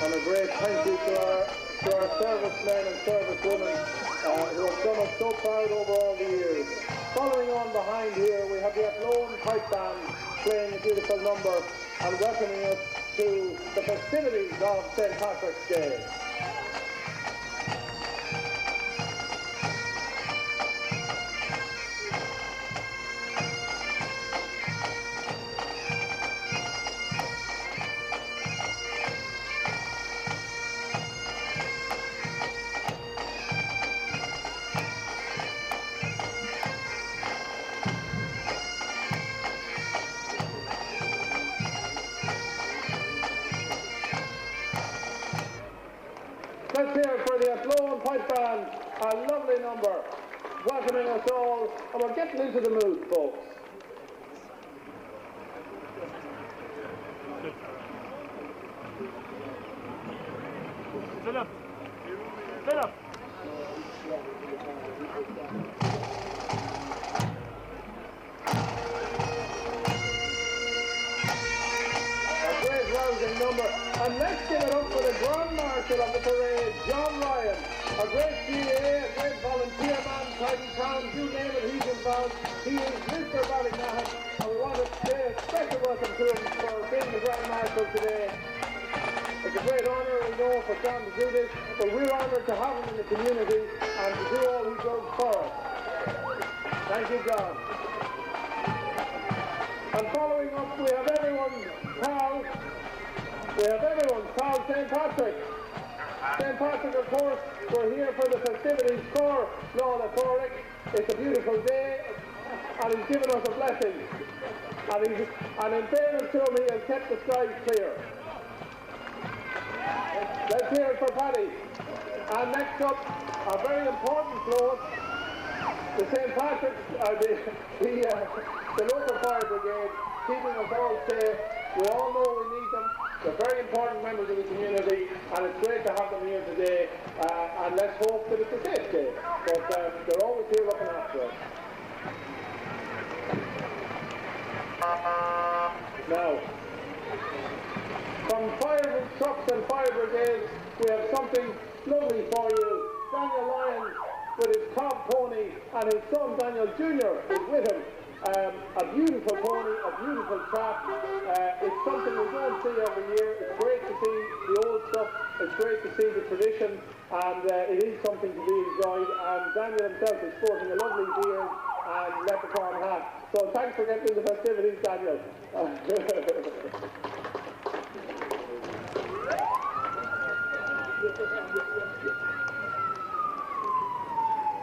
And a great thank you to our servicemen and servicewomen who have done us so proud over all the years. Following on behind here, we have the Ploughing pipe band playing a beautiful number and welcoming us to the festivities of St. Patrick's Day. Let's hear it for the Ploughing pipe band, a lovely number, welcoming us all, and we're getting into the mood, folks. Philip! Philip! A great rousing number, and let's give it up for the Grand Marshal of the parade, John Ryan. A great GA, a great volunteer man, Titan Town, you name it, he's involved. He is Mr. Ballymahon, and we want to say a special welcome to him for being the Grand Marshal today. It's a great honour, we know, for John to do this, but we're honoured to have him in the community and to do all he does for us. Thank you, John. And following up, we have everyone's pal. St. Patrick. St. Patrick, of course, we're here for the festivities for Ploughing. It's a beautiful day, and he's given us a blessing. And in fairness to him, he has kept the skies clear. Let's hear it for Paddy. And next up, a very important float, the St. Patrick's, the local fire brigade, keeping us all safe. We all know we need them. They're very important members of the community, and it's great to have them here today. And let's hope that it's a safe day. But they're always here looking after us. Now, from fire trucks and fire brigades, we have something lovely for you. Daniel Lyons with his cob pony, and his son Daniel Jr. is with him. A beautiful pony, a beautiful chap. It's something we don't see every year. It's great to see the old stuff. It's great to see the tradition, and it is something to be enjoyed. And Daniel himself is sporting a lovely beard and leprechaun hat. So thanks for getting to the festivities, Daniel.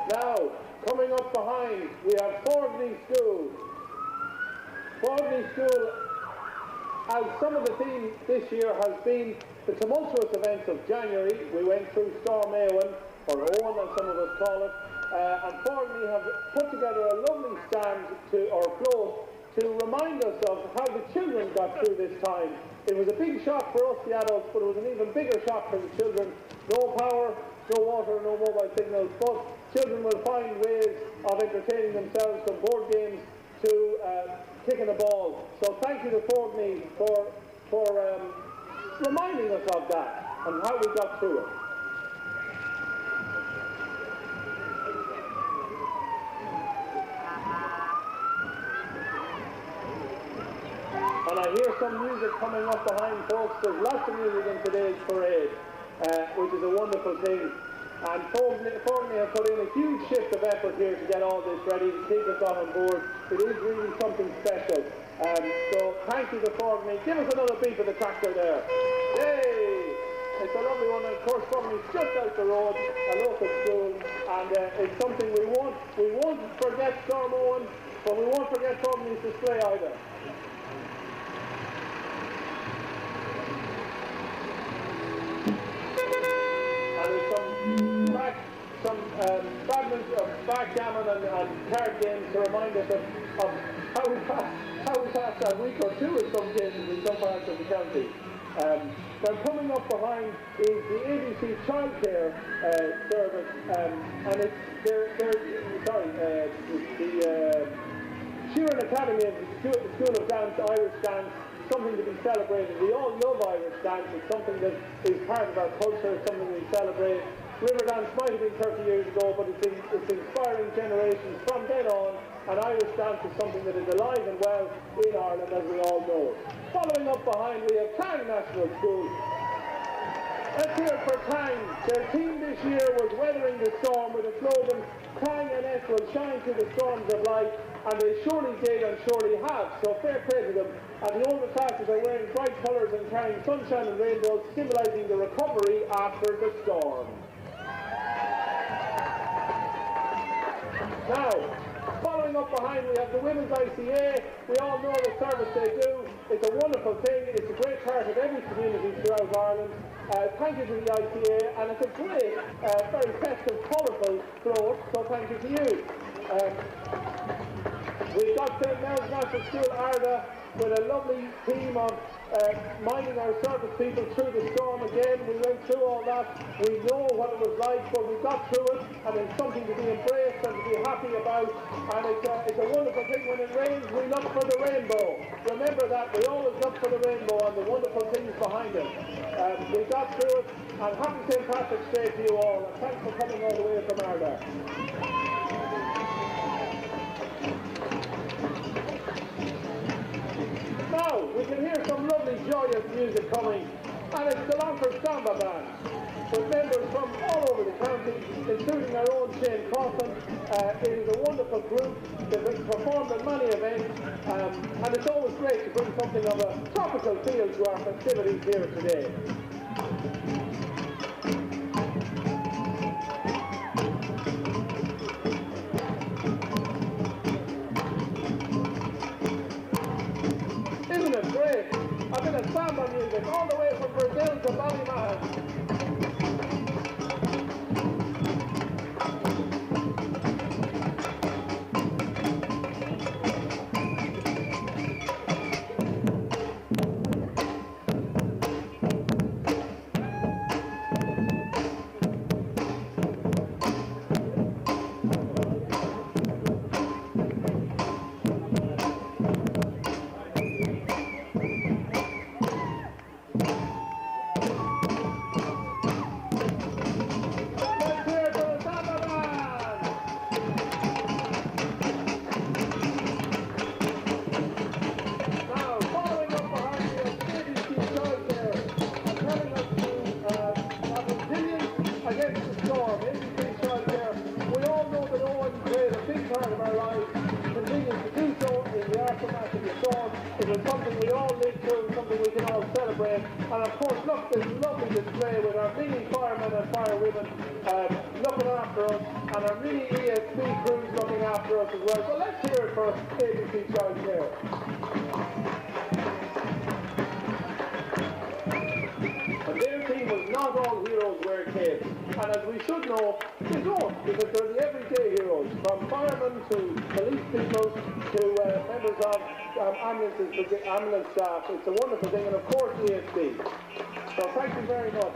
Now, coming up behind, we have Fordney School. Fordney School, as some of the theme this year has been the tumultuous events of January. We went through Storm Eowyn, or Owen as some of us call it, and Fordney have put together a lovely stand or float to remind us of how the children got through this time. It was a big shock for us, the adults, but it was an even bigger shock for the children. No power, no water, no mobile signals, but children will find ways of entertaining themselves from board games to kicking a ball. So thank you to Fordney for reminding us of that and how we got through it. And I hear some music coming up behind, folks. There's lots of music in today's parade, which is a wonderful thing. And Fordney have put in a huge shift of effort here to get all this ready, to keep us all on board. It is really something special. So thank you to Fordney. Give us another beat of the tractor there. Yay! it's a lovely one, and of course Ploughing is just out the road, a local school, and it's something we won't forget Storm Owen, but we won't forget Ploughing's display either. And there's some backgammon and card games to remind us of how we passed that week or two in some cases in some parts of the county. Now coming up behind is the ABC Childcare Service, and it's the Sheeran Academy of the School of Dance, Irish Dance, something to be celebrated. We all love Irish dance. It's something that is part of our culture, something we celebrate. River dance might have been 30 years ago, but it's inspiring generations from then on, and Irish dance is something that is alive and well in Ireland, as we all know. Following up behind, we have Ploughing National School. Let's hear it for Ploughing. Their team this year was weathering the storm with a slogan, Ploughing NS will shine through the storms of life, and they surely did and surely have, so fair play to them. And the older classes are wearing bright colours and carrying sunshine and rainbows, symbolising the recovery after the storm. Now, following up behind, we have the Women's ICA. We all know the service they do. It's a wonderful thing. It's a great part of every community throughout Ireland. Thank you to the ICA, and it's a great, very festive, colourful float, so thank you to you. We've got St. Mel's National School, Arda, with a lovely team of minding our service people through the storm again. We went through all that. We know what it was like, but we got through it, and it's something to be embraced and to be happy about. And it's a wonderful thing. When it rains, we look for the rainbow. Remember that. We always look for the rainbow and the wonderful things behind it. We got through it, and happy St. Patrick's Day to you all. And thanks for coming all the way from Arda. Now, we can hear some lovely, joyous music coming, and it's the Longford Samba Band, with members from all over the county, including our own Shane Coughlin. It is a wonderful group. They've performed at many events, and it's always great to bring something of a tropical feel to our festivities here today. Isn't it great? A bit of samba music all the way from Brazil to Ballymahon. And of course, look, this lovely display with our mini firemen and firewomen looking after us, and our mini ESP crews looking after us as well. So let's hear it for ABC Childcare. And their team was not all heroes wear capes, and as we should know, they don't, because they're the everyday heroes, from firemen to police people to members of ambulance staff. It's a wonderful thing, and of course ESP. So thank you very much.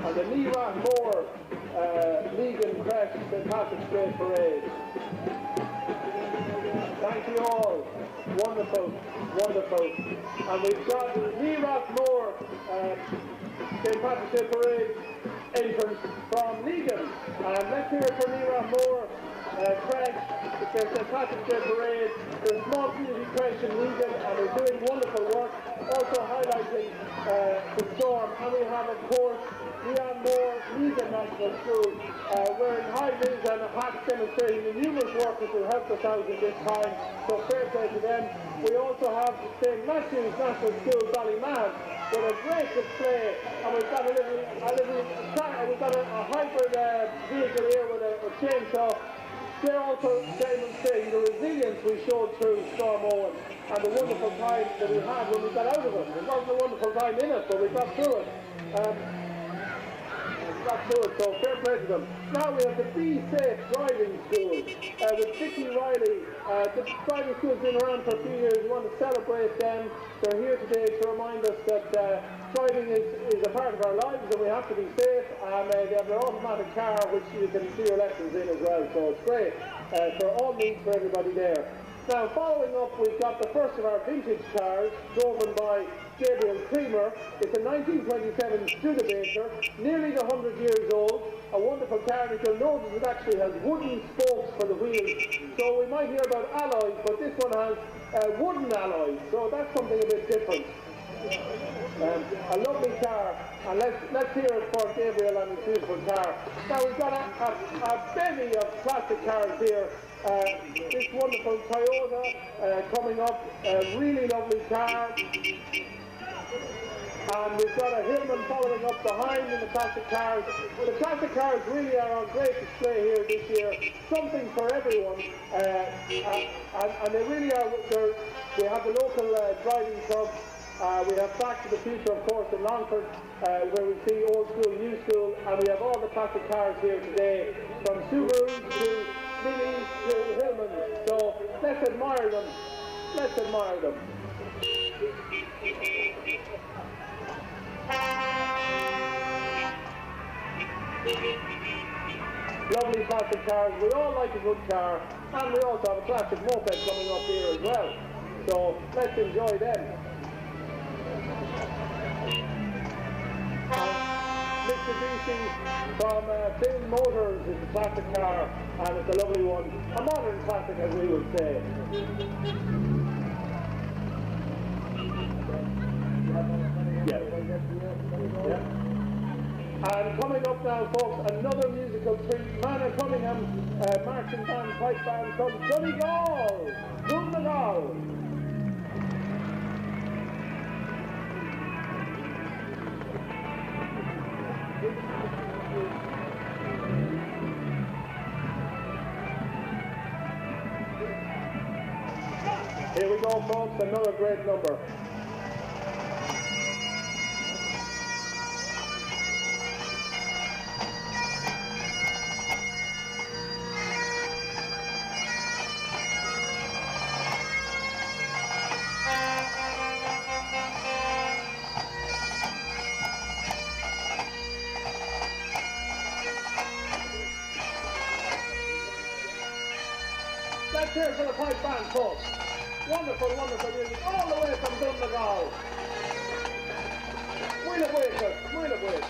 And the Nira Moore League and Crest St. Patrick's Day Parade. Thank you all. Wonderful, wonderful. And we've got Nira Moore St. Patrick's Day Parade entrance from Legan. And let's hear it for Nira Moore Craig. It's their St. Patrick's Day Parade. They're a small community crèche in Legan, and they're doing wonderful work, also highlighting the storm. And we have, of course, beyond more Legion National School, wearing high vis and hats demonstrating the numerous workers who helped us out in this time. So fair play to them. We also have St. Matthew's National School, Ballymahon, with a great display, and we've got a hybrid vehicle here with a chainsaw. They're also demonstrating the resilience we showed through Storm Owen and the wonderful time that we had when we got out of it. It wasn't a wonderful time in it, but we got through it. So fair play to them. Now we have the Be Safe Driving School with Vicky Riley. The driving school's been around for a few years. We want to celebrate them. They're here today to remind us that driving is a part of our lives and we have to be safe. And they have their automatic car which you can do your lessons in as well. So it's great for all needs for everybody there. Now following up, we've got the first of our vintage cars driven by Gabriel Creamer. It's a 1927 Studebaker, nearly 100 years old. A wonderful car, and you'll notice it actually has wooden spokes for the wheels. So we might hear about alloys, but this one has wooden alloys, so that's something a bit different. A lovely car, and let's hear it for Gabriel and his beautiful car. Now we've got a bevy of classic cars here. This wonderful Toyota coming up, a really lovely car. And we've got a Hillman following up behind in the classic cars. The classic cars really are on great display here this year. Something for everyone. And they really are. We have the local driving club. We have Back to the Future, of course, in Longford, where we see old school, new school. And we have all the classic cars here today, from Subarus to Minis to Hillman. So let's admire them. Let's admire them. Lovely classic cars. We all like a good car, and we also have a classic moped coming up here as well. So let's enjoy them. Mitsubishi from Finn Motors is a classic car, and it's a lovely one. A modern classic, as we would say. Yeah. And coming up now, folks, another musical treat. Manor Cunningham marching band, pipe band from Donegal. Donegal. Here we go, folks, another great number. Let's hear it for the pipe band, folks. Wonderful, wonderful music, all the way from Donegal. We'll have waited, we'll have waited.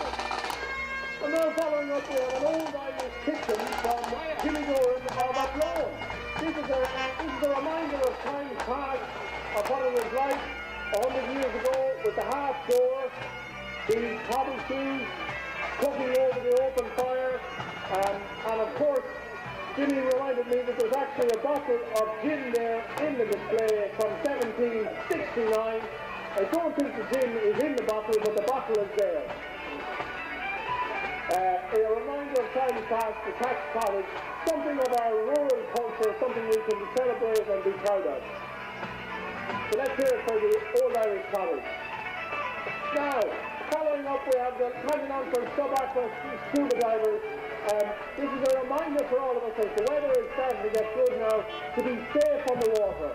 And now following up, we have an old Irish kitchen from Killigoran of Ploughing. This is a reminder of times past, of what it was like 100 years ago with the half door, the cobble shoes, cooking over the open fire, and of course, Jimmy reminded me that there's actually a bottle of gin there in the display from 1769. I don't think the gin is in the bottle, but the bottle is there. A reminder of times past, the Catch Cottage, something of our rural culture, something we can celebrate and be proud of. So let's hear it for the Old Irish Cottage. Now, following up, we have the coming on for sub-aqua scuba divers. This is a reminder for all of us as the weather is starting to get good now to be safe on the water.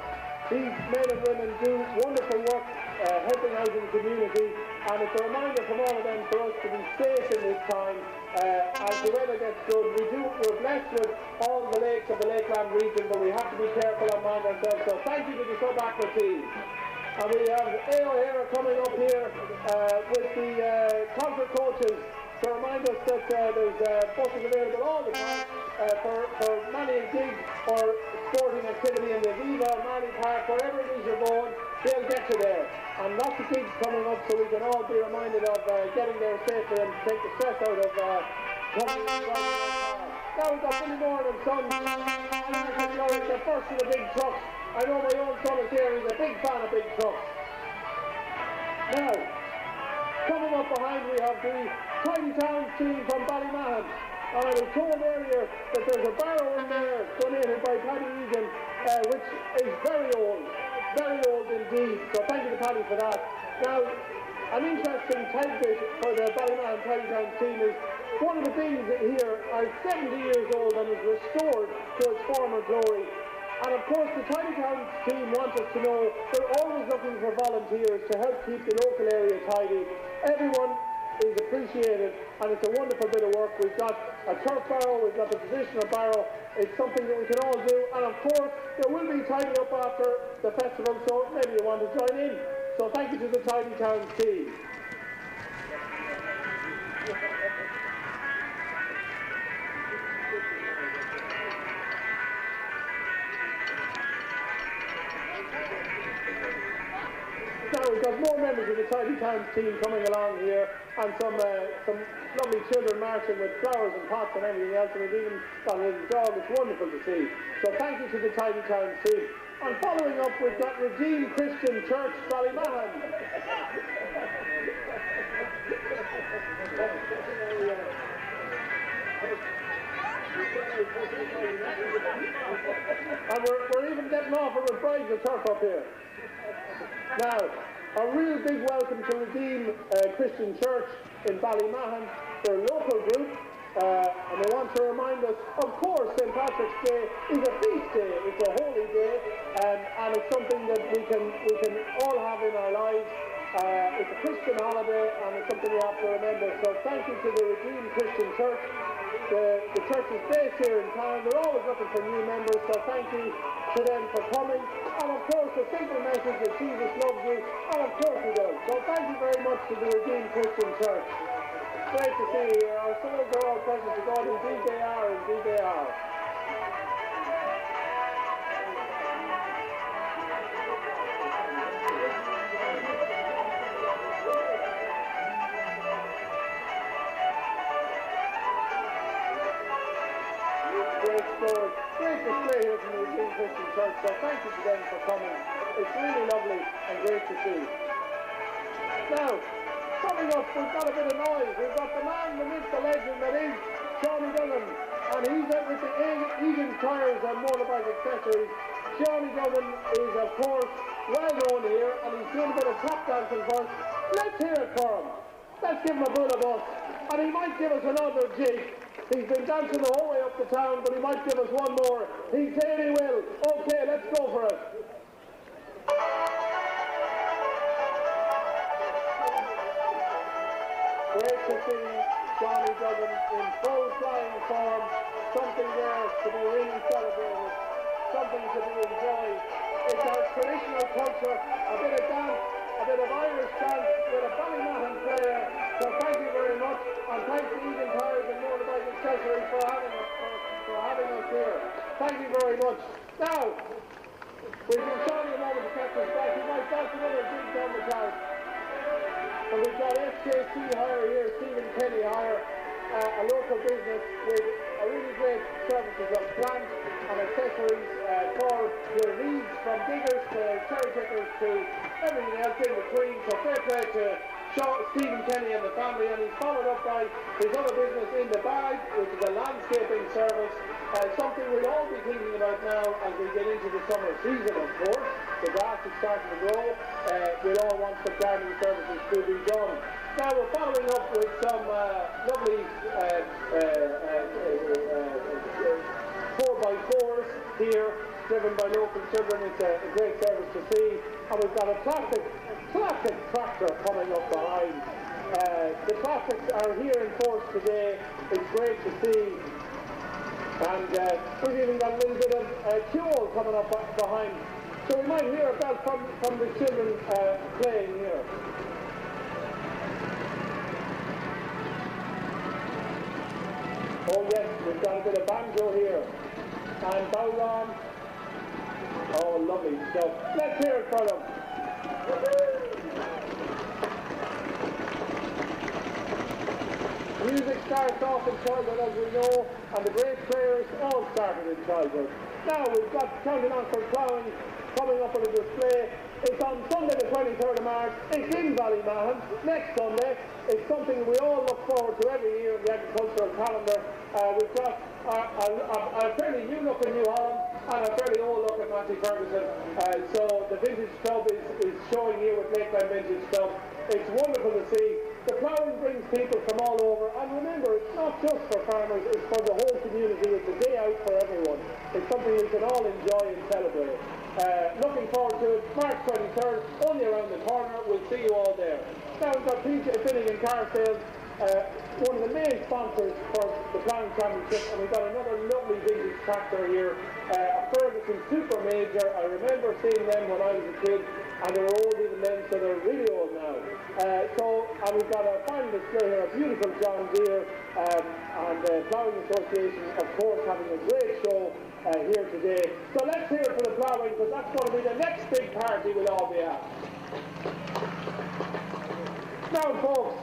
These men and women do wonderful work helping out in the community, and it's a reminder from all of them for us to be safe in this time as the weather gets good. We're blessed with all the lakes of the Lakeland region, but we have to be careful and mind ourselves. So thank you to the sub-aqua team. And we have O'Hara coming up here with the concert coaches to remind us that there's buses available all the time for money and gigs or sporting activity in the Viva, Marley Park, wherever it is you're going. they'll get you there. And lots of gigs coming up so we can all be reminded of getting there safely and take the stress out of coming in driving our car. Now we've got Ballymahon and Sons, the first of the big trucks. I know my own son is here, he's a big fan of big trucks. Now, coming up behind we have the Tiny Town team from Ballymahon. And I was told earlier that there's a barrow in there donated by Paddy Egan, which is very old indeed. So thank you to Paddy for that. Now, an interesting tidbit for the Ballymahon Tiny Town team is one of the things here are 70 years old and is restored to its former glory. And of course the Tiny Town team wants us to know they're always looking for volunteers to help keep the local area tidy. Everyone is appreciated and it's a wonderful bit of work. We've got a turf barrow, we've got the traditional barrow. It's something that we can all do, and of course there will be tidying up after the festival, so maybe you want to join in. So thank you to the Tiny Town team. Now we've got more members of the Tiny Town team coming along here, and some lovely children marching with flowers and pots and everything else, and we've even got a little dog. It's wonderful to see. So thank you to the Tiny Town team. And following up, we've got Redeemed Christian Church, Ballymahon. And we're even getting off with brides of turf up here. Now, a real big welcome to Redeemed Christian Church in Ballymahon. They're a local group, and they want to remind us, of course, St. Patrick's Day is a feast day. It's a holy day, and it's something that we can all have in our lives. It's a Christian holiday, and it's something we have to remember. So thank you to the Redeemed Christian Church. The church is based here in town. They're always looking for new members, so thank you to them for coming. And of course, the simple message that Jesus loves you, and of course he does. So thank you very much to the Redeemed Christian Church. Great to see you here. Our souls are all present to God. Indeed they are, indeed they are. Great display here from the Redeemed Christian Church, so thank you to them for coming. It's really lovely and great to see. Now, coming up, we've got a bit of noise. We've got the man, the myth, the legend that is Shawnee Duggan, and he's out with the Egan Tyres and Motorbike Accessories. Shawnee Duggan is, of course, well known here, and he's doing a bit of tap dancing for us. Let's hear it for him. Let's give him a bull of us, and he might give us another jig. He's been dancing the whole way up to town, but he might give us one more. He said he will. Okay, let's go for it. Great to see Shawnee Duggan in full flying form. Something there to be really celebrated. Something to be enjoyed. It's our traditional culture, a bit of dance, a bit of Irish dance with a Ballymahon player. So thank you very much, and thanks to Egan Tyres and Motorbike Accessories for having us here. Thank you very much. Now, we've been showing a moment to catch us back. We might dance another gig down the town. And we've got SJC Hire here, Stephen Kenny Hire, a local business with a really great services of plant and accessories for your needs, from diggers to cherry pickers to everything else in between. So fair play to Stephen Kenny and the family, and he's followed up by his other business In the Bag, which is a landscaping service, something we'll all be thinking about now as we get into the summer season, of course. The grass is starting to grow. We'll all want some gardening services to be done. Now we're following up with some lovely 4x4s here, driven by local children. It's a great service to see. And we've got a classic tractor coming up behind. The plastics are here in force today. It's great to see. And we've even got a little bit of fuel coming up behind. So we might hear a bell from the children playing here. Oh yes, we've got a bit of banjo here. And bowron. Oh, lovely stuff. Let's hear it for them. Music starts off in childhood, as we know, and the great players all started in childhood. Now we've got County Knockford Ploughing coming up on a display. It's on Sunday the 23rd of March. It's in Ballymahon next Sunday. It's something we all look forward to every year in the agricultural calendar. We've got a fairly new look in New Holland and a fairly old look at Matthew Ferguson. So the Vintage Club is showing here with Lakeland Vintage Club. It's wonderful to see. The ploughing brings people from all over, and remember, it's not just for farmers, it's for the whole community. It's a day out for everyone. It's something we can all enjoy and celebrate. Looking forward to it. March 23rd, only around the corner. We'll see you all there. Now we've got PJ Finning and Car Sales, one of the main sponsors for the Ploughing Championship, and we've got another lovely vintage tractor here, a Ferguson Super Major. I remember seeing them when I was a kid, and they were old even then, so they're really old now. And we've got a fine display here, a beautiful John Deere, and the Ploughing Association, of course, having a great show here today. So let's hear it for the ploughing, because that's going to be the next big party we'll all be at. Now, folks,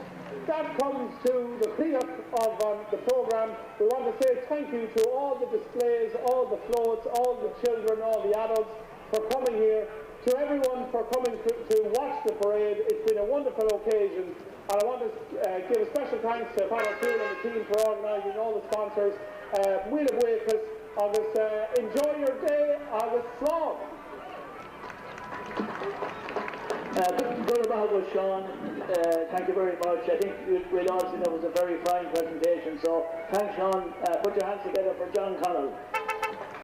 that comes to the cleanup of the programme. We want to say thank you to all the displays, all the floats, all the children, all the adults for coming here. To everyone for coming to watch the parade. It's been a wonderful occasion, and I want to give a special thanks to Panel 2 and the team for organising all the sponsors. Wheel of Wacus, August, enjoy your day, August Slog. Good about with Sean, thank you very much. I think we'll all see that was a very fine presentation, so thanks Sean. Put your hands together for John Connell.